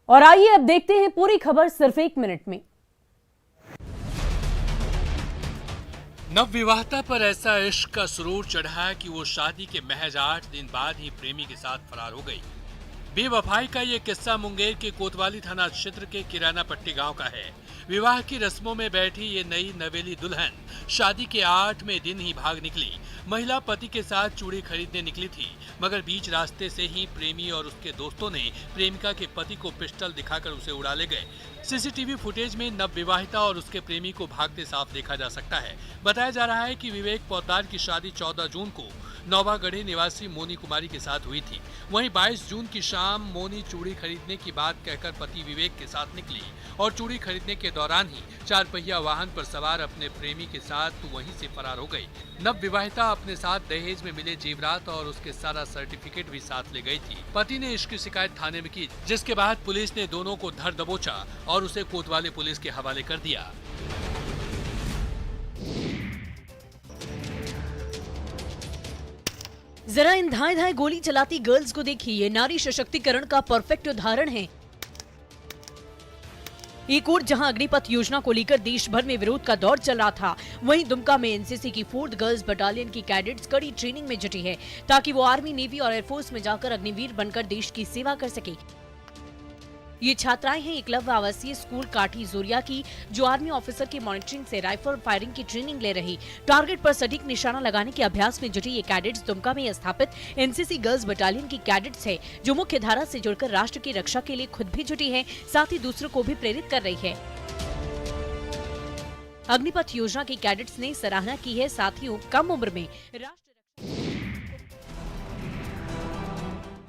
और आइए अब देखते हैं पूरी खबर सिर्फ 1 मिनट में। नवविवाहिता पर ऐसा इश्क का सुरूर चढ़ा कि वो शादी के महज 8 दिन बाद ही प्रेमी के साथ फरार हो गई। बेवफाई का ये किस्सा मुंगेर के कोतवाली थाना क्षेत्र के किराना पट्टी गांव का है। विवाह की रस्मों में बैठी ये नई नवेली दुल्हन शादी के 8वें दिन ही भाग निकली। महिला पति के साथ चूड़ी खरीदने निकली थी, मगर बीच रास्ते से ही प्रेमी और उसके दोस्तों ने प्रेमिका के पति को पिस्टल दिखाकर उसे उड़ा ले गए। सीसीटीवी फुटेज में नवविवाहिता और उसके प्रेमी को भागते साफ देखा जा सकता है। बताया जा रहा है कि विवेक पोद्दार की शादी 14 जून को नौवागढ़ी निवासी मोनी कुमारी के साथ हुई थी। वहीं 22 जून की शाम मोनी चूड़ी खरीदने की बात कहकर पति विवेक के साथ निकली और चूड़ी खरीदने के दौरान ही 4 पहिया वाहन पर सवार अपने प्रेमी के साथ वहीं से फरार हो गई। नवविवाहिता अपने साथ दहेज में मिले जेवरात और उसके सारा सर्टिफिकेट भी साथ ले गई थी। पति ने इसकी शिकायत थाने में की, जिसके बाद पुलिस ने दोनों को धर दबोचा और उसे कोतवाली पुलिस के हवाले कर दिया। जरा इन धाए धाए गोली चलाती गर्ल्स को देखिए, ये नारी सशक्तिकरण का परफेक्ट उदाहरण है। एक और जहां अग्निपथ योजना को लेकर देश भर में विरोध का दौर चल रहा था, वहीं दुमका में एनसीसी की 4th गर्ल्स बटालियन की कैडेट्स कड़ी ट्रेनिंग में जुटी है ताकि वो आर्मी, नेवी और एयरफोर्स में जाकर अग्निवीर बनकर देश की सेवा कर सके। ये छात्राएं हैं एकलव्य आवासीय स्कूल काठी जोरिया की, जो आर्मी ऑफिसर की मॉनिटरिंग से राइफल फायरिंग की ट्रेनिंग ले रही। टारगेट पर सटीक निशाना लगाने के अभ्यास में जुटी ये कैडेट्स दुमका में स्थापित एनसीसी गर्ल्स बटालियन की कैडेट्स है, जो मुख्य धारा से जुड़कर राष्ट्र की रक्षा के लिए खुद भी जुटी है, साथ ही दूसरों को भी प्रेरित कर रही है। अग्निपथ योजना की कैडेट्स ने सराहना की है, साथ ही कम उम्र में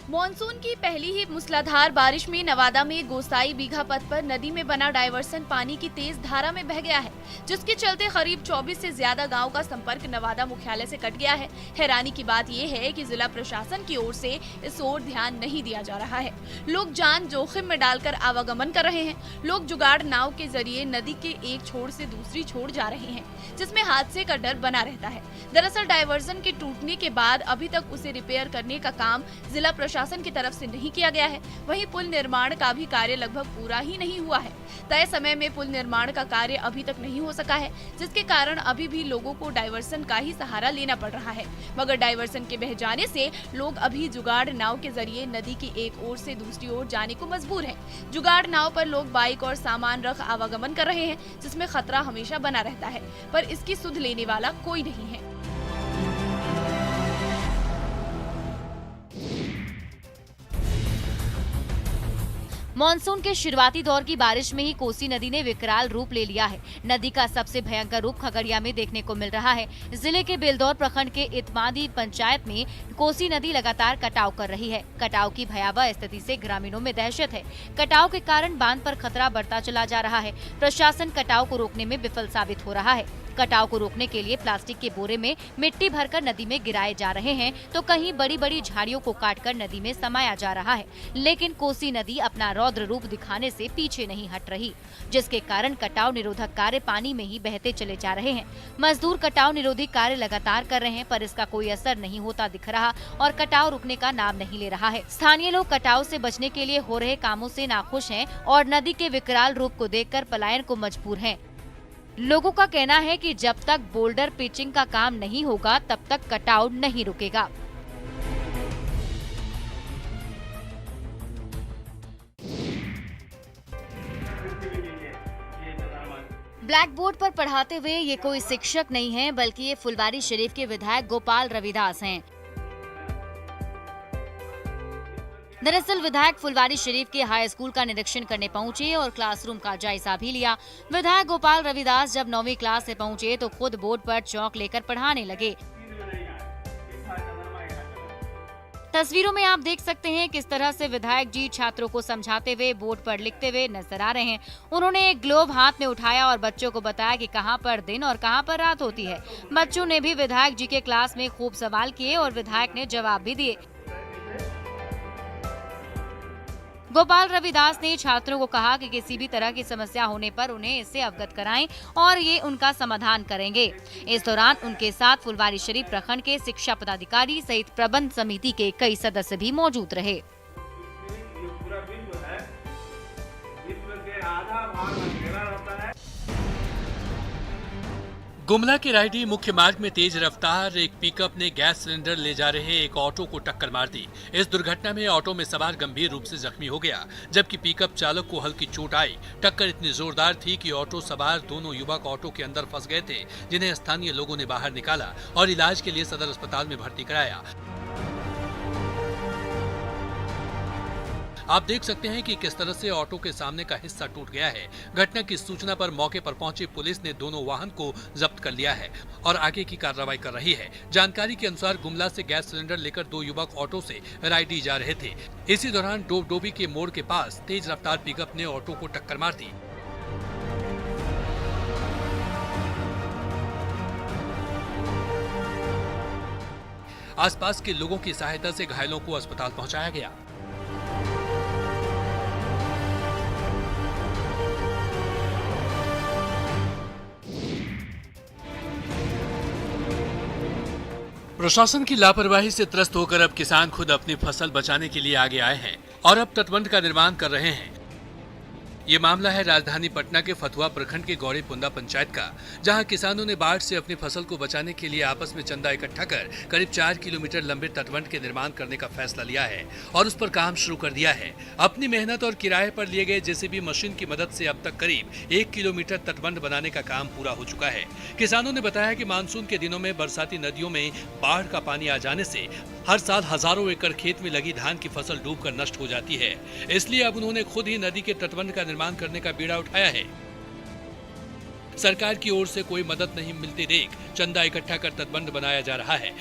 मॉनसून की पहली ही मूसलाधार बारिश में नवादा में गोसाई बीघा पथ पर नदी में बना डायवर्सन पानी की तेज धारा में बह गया है, जिसके चलते करीब 24 से ज्यादा गांव का संपर्क नवादा मुख्यालय से कट गया है। हैरानी की बात यह है कि जिला प्रशासन की ओर से इस ओर ध्यान नहीं दिया जा रहा है। लोग जान जोखिम में डालकर आवागमन कर रहे हैं। लोग जुगाड़ नाव के जरिए नदी के एक छोर से दूसरी छोर जा रहे हैं, जिसमें हादसे का डर बना रहता है। दरअसल डायवर्सन के टूटने के बाद अभी तक उसे रिपेयर करने का काम जिला प्रशासन की तरफ से नहीं किया गया है। वहीं पुल निर्माण का भी कार्य लगभग पूरा ही नहीं हुआ है। तय समय में पुल निर्माण का कार्य अभी तक नहीं हो सका है, जिसके कारण अभी भी लोगों को डायवर्सन का ही सहारा लेना पड़ रहा है। मगर डायवर्सन के बह जाने से लोग अभी जुगाड़ नाव के जरिए नदी की एक ओर से दूसरी ओर जाने को मजबूर हैं। जुगाड़ नाव पर लोग बाइक और सामान रख आवागमन कर रहे हैं, जिसमें खतरा हमेशा बना रहता है, पर इसकी सुध लेने वाला कोई नहीं है। मॉनसून के शुरुआती दौर की बारिश में ही कोसी नदी ने विकराल रूप ले लिया है। नदी का सबसे भयंकर रूप खगड़िया में देखने को मिल रहा है। जिले के बेलदौर प्रखंड के इतमादी पंचायत में कोसी नदी लगातार कटाव कर रही है। कटाव की भयावह स्थिति से ग्रामीणों में दहशत है। कटाव के कारण बांध पर खतरा बढ़ता चला जा रहा है। प्रशासन कटाव को रोकने में विफल साबित हो रहा है। कटाव को रोकने के लिए प्लास्टिक के बोरे में मिट्टी भरकर नदी में गिराए जा रहे हैं, तो कहीं बड़ी बड़ी झाड़ियों को काटकर नदी में समाया जा रहा है। लेकिन कोसी नदी अपना रौद्र रूप दिखाने से पीछे नहीं हट रही, जिसके कारण कटाव निरोधक कार्य पानी में ही बहते चले जा रहे हैं। मजदूर कटाव निरोधी कार्य लगातार कर रहे हैं, पर इसका कोई असर नहीं होता दिख रहा और कटाव रुकने का नाम नहीं ले रहा है। स्थानीय लोग कटाव से बचने के लिए हो रहे कामों से नाखुश हैं और नदी के विकराल रूप को देखकर पलायन को मजबूर हैं। लोगों का कहना है कि जब तक बोल्डर पिचिंग का काम नहीं होगा, तब तक कटाव नहीं रुकेगा। ब्लैक बोर्ड पर पढ़ाते हुए ये कोई शिक्षक नहीं है, बल्कि ये फुलवारी शरीफ के विधायक गोपाल रविदास हैं। दरअसल विधायक फुलवारी शरीफ के हाई स्कूल का निरीक्षण करने पहुंचे और क्लासरूम का जायजा भी लिया। विधायक गोपाल रविदास जब 9वीं क्लास से पहुंचे तो खुद बोर्ड पर चौक लेकर पढ़ाने लगे। तस्वीरों में आप देख सकते हैं किस तरह से विधायक जी छात्रों को समझाते हुए बोर्ड पर लिखते हुए नजर आ रहे हैं। उन्होंने एक ग्लोब हाथ में उठाया और बच्चों को बताया कि कहां पर दिन और कहां पर रात होती है। बच्चों ने भी विधायक जी के क्लास में खूब सवाल किए और विधायक ने जवाब भी दिए। गोपाल रविदास ने छात्रों को कहा कि किसी भी तरह की समस्या होने पर उन्हें इससे अवगत कराएं और ये उनका समाधान करेंगे। इस दौरान उनके साथ फुलवारी शरीफ प्रखंड के शिक्षा पदाधिकारी सहित प्रबंध समिति के कई सदस्य भी मौजूद रहे। इसमें से आधा भाग अंधेरा रहता है। गुमला के रायडीह मुख्य मार्ग में तेज रफ्तार एक पिकअप ने गैस सिलेंडर ले जा रहे एक ऑटो को टक्कर मार दी। इस दुर्घटना में ऑटो में सवार गंभीर रूप से जख्मी हो गया, जबकि पिकअप चालक को हल्की चोट आई। टक्कर इतनी जोरदार थी कि ऑटो सवार दोनों युवक ऑटो के अंदर फंस गए थे, जिन्हें स्थानीय लोगों ने बाहर निकाला और इलाज के लिए सदर अस्पताल में भर्ती कराया। आप देख सकते हैं कि किस तरह से ऑटो के सामने का हिस्सा टूट गया है। घटना की सूचना पर मौके पर पहुंची पुलिस ने दोनों वाहन को जब्त कर लिया है और आगे की कार्रवाई कर रही है। जानकारी के अनुसार गुमला से गैस सिलेंडर लेकर दो युवक ऑटो से रायडीह जा रहे थे। इसी दौरान डोबी के मोड़ के पास तेज रफ्तार पिकअप ने ऑटो को टक्कर मार दी। आसपास के लोगों की सहायता से घायलों को अस्पताल पहुंचाया गया। प्रशासन की लापरवाही से त्रस्त होकर अब किसान खुद अपनी फसल बचाने के लिए आगे आए हैं और अब तटबंध का निर्माण कर रहे हैं। ये मामला है राजधानी पटना के फतुहा प्रखंड के गौरी पुंदा पंचायत का, जहां किसानों ने बाढ़ से अपनी फसल को बचाने के लिए आपस में चंदा इकट्ठा कर करीब 4 किलोमीटर लंबे तटबंध के निर्माण करने का फैसला लिया है और उस पर काम शुरू कर दिया है। अपनी मेहनत और किराए पर लिए गए जेसीबी मशीन की मदद से अब तक करीब 1 किलोमीटर तटबंध बनाने का काम पूरा हो चुका है। किसानों ने बताया कि मानसून के दिनों में बरसाती नदियों में बाढ़ का पानी आ जाने से हर साल हजारों एकड़ खेत में लगी धान की फसल डूबकर नष्ट हो जाती है। इसलिए अब उन्होंने खुद ही नदी के तटबंध का निर्माण करने का बीड़ा उठाया है। सरकार की ओर से कोई मदद नहीं मिलती देख चंदा इकट्ठा कर तटबंध बनाया जा रहा है।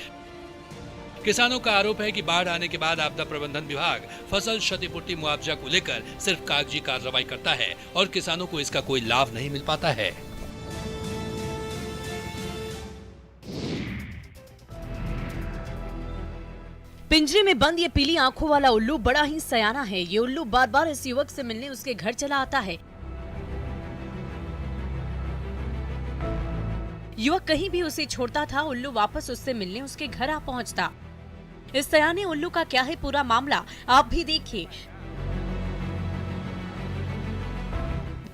किसानों का आरोप है कि बाढ़ आने के बाद आपदा प्रबंधन विभाग फसल क्षतिपूर्ति मुआवजा को लेकर सिर्फ कागजी कार्रवाई करता है और किसानों को इसका कोई लाभ नहीं मिल पाता है। पिंजरे में बंद ये पीली आंखों वाला उल्लू बड़ा ही सयाना है। ये उल्लू बार बार इस युवक से मिलने उसके घर चला आता है। युवक कहीं भी उसे छोड़ता था, उल्लू वापस उससे मिलने उसके घर आ पहुंचता। इस सयाने उल्लू का क्या है पूरा मामला, आप भी देखिए।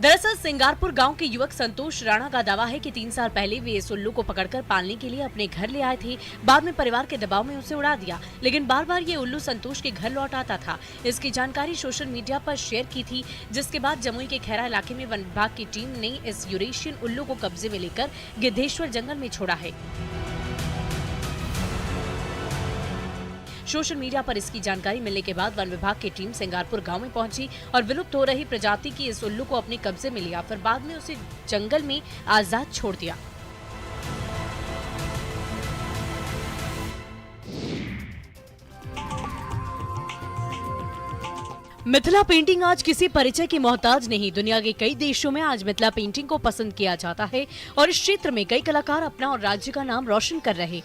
दरअसल सिंगारपुर गांव के युवक संतोष राणा का दावा है कि 3 साल पहले वे इस उल्लू को पकड़कर पालने के लिए अपने घर ले आए थे। बाद में परिवार के दबाव में उसे उड़ा दिया, लेकिन बार बार ये उल्लू संतोष के घर लौट आता था। इसकी जानकारी सोशल मीडिया पर शेयर की थी, जिसके बाद जमुई के खैरा इलाके में वन विभाग की टीम ने इस यूरेशियन उल्लू को कब्जे में लेकर गिद्धेश्वर जंगल में छोड़ा है। सोशल मीडिया पर इसकी जानकारी मिलने के बाद वन विभाग की टीम सिंगारपुर गांव में पहुंची और विलुप्त हो रही प्रजाति की इस उल्लू को अपने कब्जे में लिया, फिर बाद में उसे जंगल में आजाद छोड़ दिया। मिथिला पेंटिंग आज किसी परिचय की मोहताज नहीं। दुनिया के कई देशों में आज मिथिला पेंटिंग को पसंद किया जाता है और इस क्षेत्र में कई कलाकार अपना और राज्य का नाम रोशन कर रहे।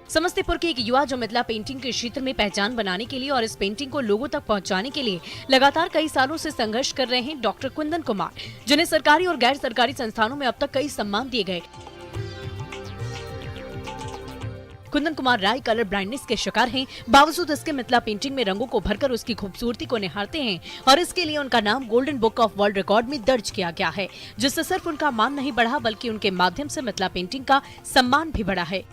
समस्तीपुर के एक युवा जो मिथिला पेंटिंग के क्षेत्र में पहचान बनाने के लिए और इस पेंटिंग को लोगों तक पहुंचाने के लिए लगातार कई सालों से संघर्ष कर रहे हैं, डॉक्टर कुंदन कुमार, जिन्हें सरकारी और गैर सरकारी संस्थानों में अब तक कई सम्मान दिए गए। कुंदन कुमार राय कलर ब्लाइंडनेस के शिकार हैं, बावजूद इसके मिथिला पेंटिंग में रंगों को भरकर उसकी खूबसूरती को निहारते हैं और इसके लिए उनका नाम golden book of world record में दर्ज किया गया है, जिससे सिर्फ उनका मान नहीं बढ़ा बल्कि उनके माध्यम से मिथिला पेंटिंग का सम्मान भी बढ़ा है।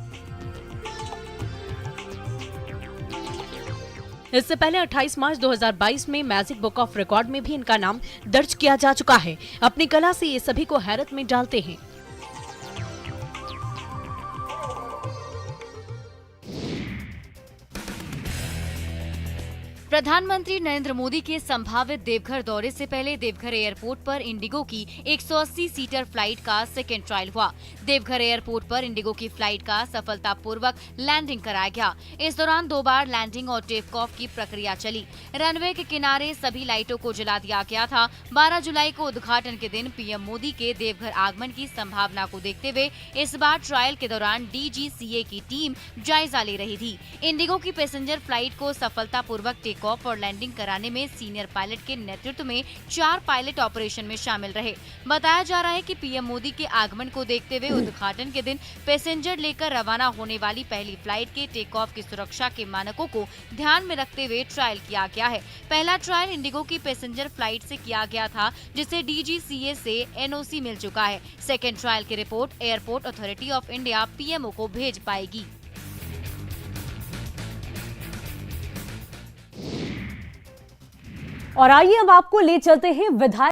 इससे पहले 28 मार्च 2022 में मैजिक बुक ऑफ रिकॉर्ड में भी इनका नाम दर्ज किया जा चुका है। अपनी कला से ये सभी को हैरत में डालते हैं। प्रधानमंत्री नरेंद्र मोदी के संभावित देवघर दौरे से पहले देवघर एयरपोर्ट पर इंडिगो की 180 सीटर फ्लाइट का सेकेंड ट्रायल हुआ। देवघर एयरपोर्ट पर इंडिगो की फ्लाइट का सफलतापूर्वक लैंडिंग कराया गया। इस दौरान 2 बार लैंडिंग और टेक ऑफ की प्रक्रिया चली। रनवे के किनारे सभी लाइटों को जला दिया गया था। 12 जुलाई को उद्घाटन के दिन पीएम मोदी के देवघर आगमन की संभावना को देखते हुए इस बार ट्रायल के दौरान DGCA की टीम जायजा ले रही थी। इंडिगो की पैसेंजर फ्लाइट को सफलतापूर्वक टेक टेक ऑफ और लैंडिंग कराने में सीनियर पायलट के नेतृत्व में 4 पायलट ऑपरेशन में शामिल रहे। बताया जा रहा है कि पीएम मोदी के आगमन को देखते हुए उद्घाटन के दिन पैसेंजर लेकर रवाना होने वाली पहली फ्लाइट के टेक ऑफ की सुरक्षा के मानकों को ध्यान में रखते हुए ट्रायल किया गया है। पहला ट्रायल इंडिगो की पैसेंजर फ्लाइट से किया गया था, जिसे DGCA से NOC मिल चुका है। सेकेंड ट्रायल की report airport authority of India PMO को भेज पाएगी। और आइए अब आपको ले चलते हैं विधायक